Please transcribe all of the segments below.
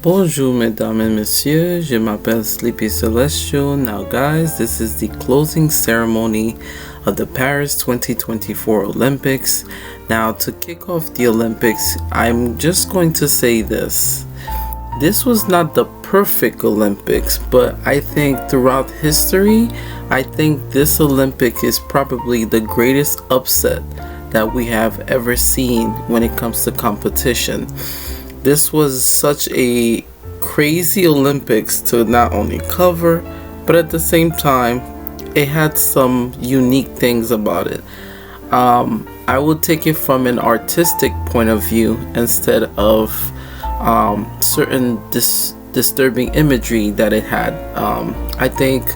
Bonjour, mesdames et messieurs. Je m'appelle Sleepy Celestial. Now, guys, this is the closing ceremony of the Paris 2024 Olympics. Now, to kick off the Olympics, I'm just going to say this. This was not the perfect Olympics, but I think throughout history, I think this Olympic is probably the greatest upset that we have ever seen when it comes to competition. This was such a crazy Olympics to not only cover, but at the same time, it had some unique things about it. I would take it from an artistic point of view instead of certain disturbing imagery that it had. I think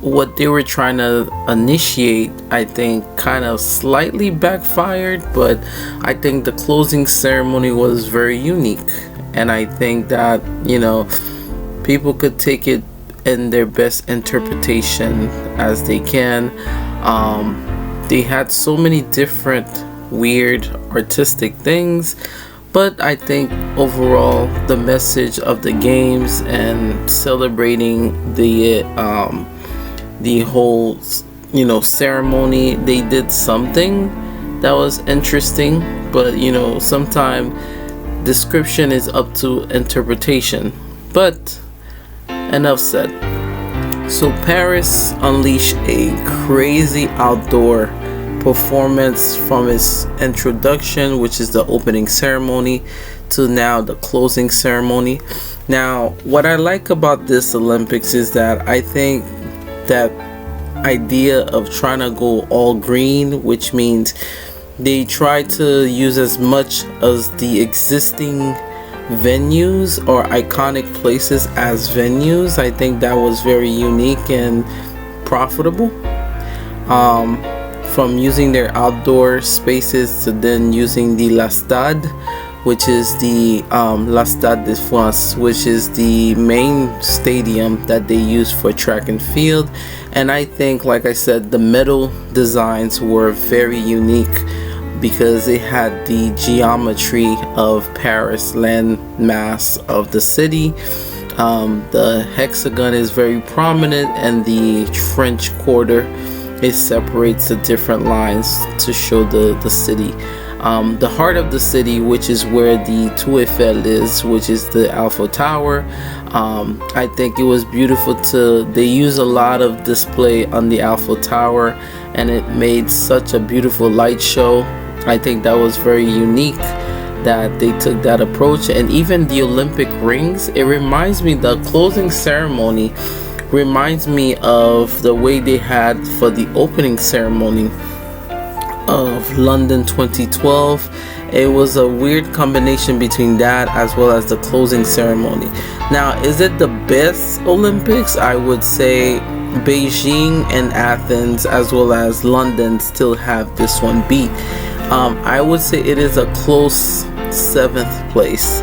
what they were trying to initiate, I think, kind of slightly backfired, but I think the closing ceremony was very unique, and I think that, people could take it in their best interpretation as they can. They had so many different weird artistic things, but I think overall the message of the games and celebrating the whole ceremony, they did something that was interesting, but sometimes description is up to interpretation. But enough said. So Paris unleashed a crazy outdoor performance from its introduction, which is the opening ceremony, to now the closing ceremony. Now, what I like about this Olympics is that I think that idea of trying to go all green, which means they try to use as much as the existing venues or iconic places as venues. I think that was very unique and profitable. From using their outdoor spaces to then using the La Stade, which is the La Stade de France, which is the main stadium that they use for track and field. And I think, like I said, the medal designs were very unique because it had the geometry of Paris landmass of the city. The hexagon is very prominent, and the French Quarter, it separates the different lines to show the city. The heart of the city, which is where the Tour Eiffel is, which is the Eiffel Tower. I think it was beautiful they use a lot of display on the Eiffel Tower, and it made such a beautiful light show. I think that was very unique that they took that approach. And even the Olympic rings, it reminds me, the closing ceremony reminds me of the way they had for the opening ceremony of London 2012. It was a weird combination between that as well as the closing ceremony. Now, is it the best Olympics? I would say Beijing and Athens as well as London still have this one beat. I would say it is a close 7th place,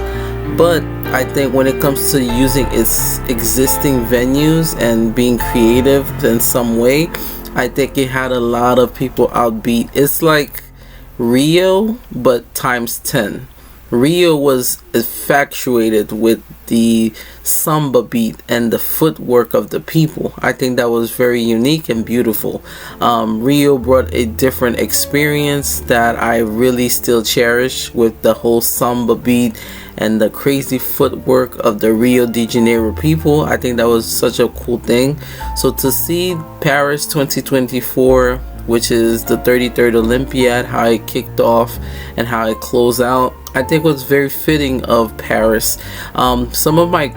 but I think when it comes to using its existing venues and being creative in some way, I think it had a lot of people outbeat. It's like Rio, but times 10. Rio was infatuated with the samba beat and the footwork of the people. I think that was very unique and beautiful. Rio brought a different experience that I really still cherish, with the whole samba beat and the crazy footwork of the Rio de Janeiro people. I think that was such a cool thing. So to see Paris 2024, which is the 33rd Olympiad, how it kicked off and how it closed out, I think was very fitting of Paris. Some of my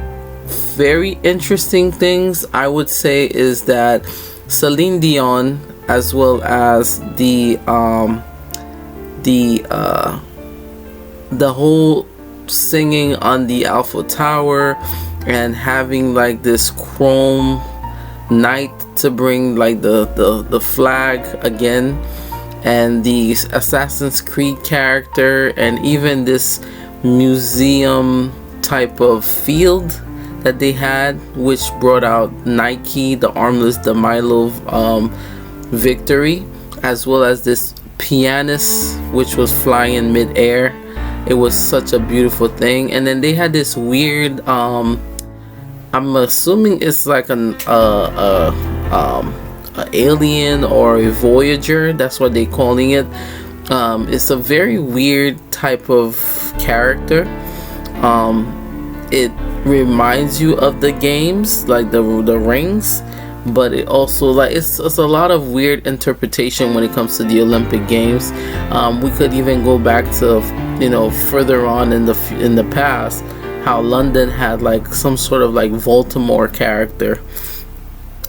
very interesting things I would say is that Celine Dion, as well as the whole singing on the Eiffel Tower and having like this chrome night to bring like the flag again, and the Assassin's Creed character, and even this museum type of field that they had, which brought out Nike, the armless, the Milo victory, as well as this pianist which was flying in mid-air. It was such a beautiful thing. And then they had this weird, I'm assuming it's like a alien or a Voyager. That's what they're calling it. It's a very weird type of character. It reminds you of the games, like the rings, but it also, like, it's a lot of weird interpretation when it comes to the Olympic Games. We could even go back to, you know, further on in the past, how London had like some sort of like Baltimore character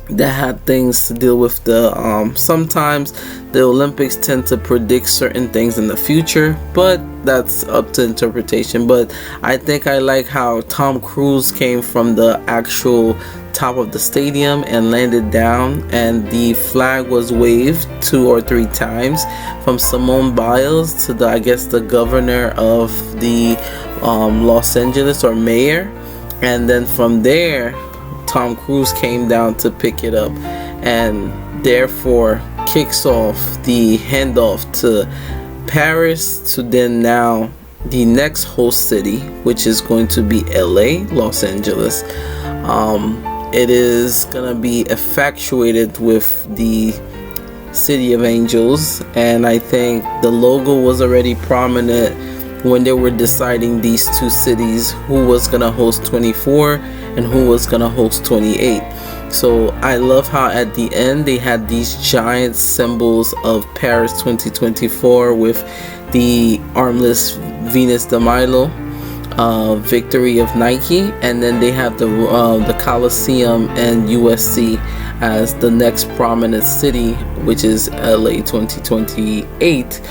that had things to deal with the sometimes the Olympics tend to predict certain things in the future, but that's up to interpretation. But I think I like how Tom Cruise came from the actual top of the stadium and landed down, and the flag was waved 2 or 3 times from Simone Biles to the, I guess, the governor of the Los Angeles, or mayor, and then from there Tom Cruise came down to pick it up, and therefore kicks off the handoff to Paris, to then now the next host city, which is going to be LA, Los Angeles. It is gonna be effectuated with the City of Angels, and I think the logo was already prominent when they were deciding these 2 cities, who was gonna host 24 and who was gonna host 28. So I love how at the end they had these giant symbols of Paris 2024 with the armless Venus de Milo victory of Nike, and then they have the Coliseum and USC as the next prominent city, which is LA 2028,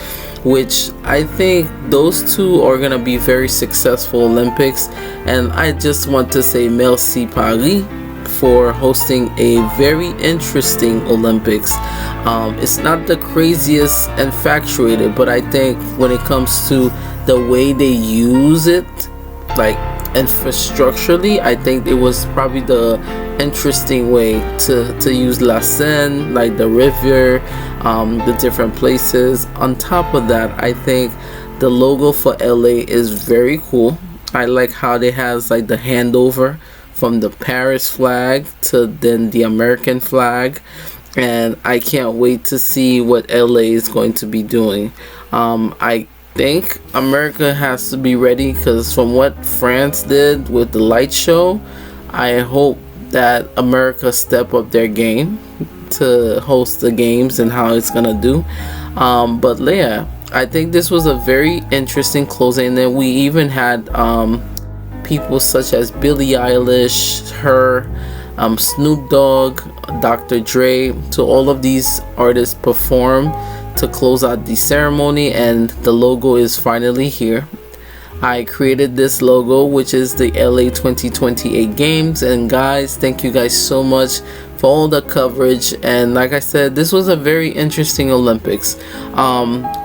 which I think those 2 are gonna be very successful Olympics. And I just want to say Merci Paris for hosting a very interesting Olympics. It's not the craziest and infatuated, but I think when it comes to the way they use it, like infrastructurally, I think it was probably the interesting way to use La Seine, like the river, the different places. On top of that, I think the logo for LA is very cool. I like how they has like the handover from the Paris flag to then the American flag, and I can't wait to see what LA is going to be doing. I think America has to be ready, because from what France did with the light show, I hope that America step up their game to host the games and how it's gonna do. But yeah, I think this was a very interesting closing. And then we even had people such as Billie Eilish, her, Snoop Dogg, Dr. Dre, to all of these artists perform to close out the ceremony, and the logo is finally here. I created this logo, which is the LA 2028 Games, and guys, thank you guys so much for all the coverage. And like I said, this was a very interesting Olympics.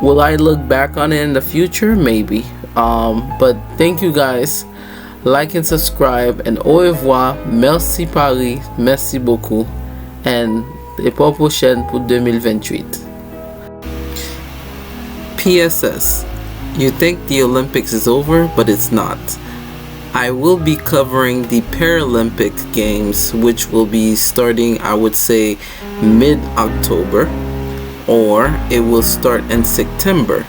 Will I look back on it in the future? Maybe. But thank you guys. Like and subscribe, and au revoir. Merci Paris, merci beaucoup, and et pour prochaine pour 2028. PSS. You think the Olympics is over, but it's not. I will be covering the Paralympic Games, which will be starting, I would say, mid-October, or it will start in September,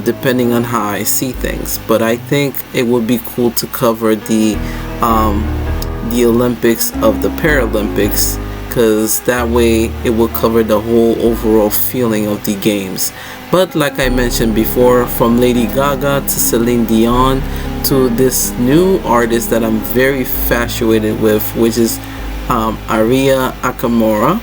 depending on how I see things. But I think it would be cool to cover the Olympics of the Paralympics, because that way it will cover the whole overall feeling of the games. But like I mentioned before, from Lady Gaga to Celine Dion to this new artist that I'm very infatuated with, which is Aria Akamora.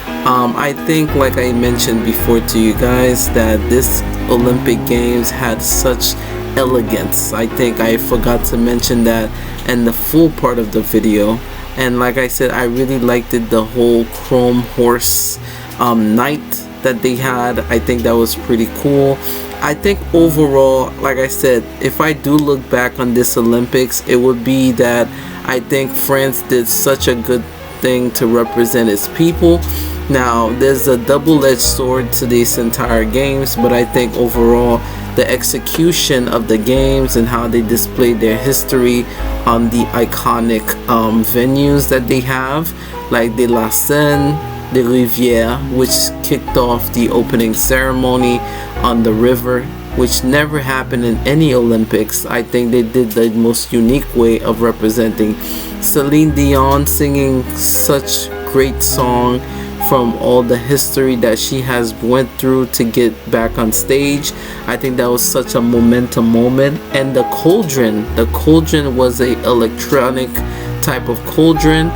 I think, like I mentioned before to you guys, that this Olympic Games had such elegance. I think I forgot to mention that in the full part of the video. And like I said, I really liked it, the whole chrome horse knight that they had. I think that was pretty cool. I think overall, like I said, if I do look back on this Olympics, it would be that I think France did such a good thing to represent its people. Now, there's a double-edged sword to these entire games, but I think overall the execution of the games and how they display their history on the iconic venues that they have, like the La Seine, the Rivière, which kicked off the opening ceremony on the river, which never happened in any Olympics. I think they did the most unique way of representing. Celine Dion singing such great song from all the history that she has went through to get back on stage. I think that was such a momentum moment. And the cauldron was a electronic type of cauldron,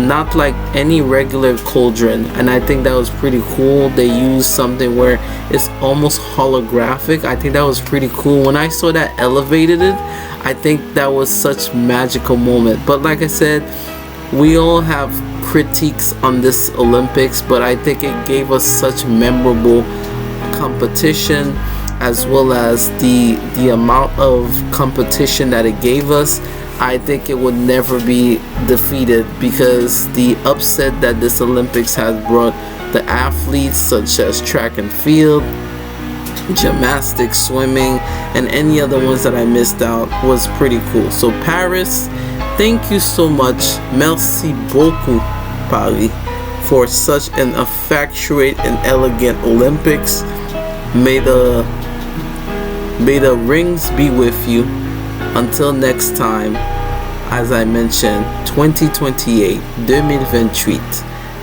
not like any regular cauldron, and I think that was pretty cool. They used something where it's almost holographic. I think that was pretty cool. When I saw that elevated it, I think that was such magical moment. But like I said, we all have critiques on this Olympics, but I think it gave us such memorable competition, as well as the amount of competition that it gave us. I think it would never be defeated, because the upset that this Olympics has brought the athletes, such as track and field, gymnastics, swimming, and any other ones that I missed out, was pretty cool. So Paris, thank you so much. Merci beaucoup, Paris, for such an effectuate and elegant Olympics. May the rings be with you. Until next time, as I mentioned, 2028, 2028.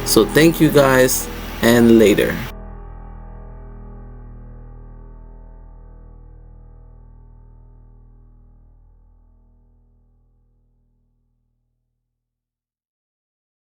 So thank you guys, and later.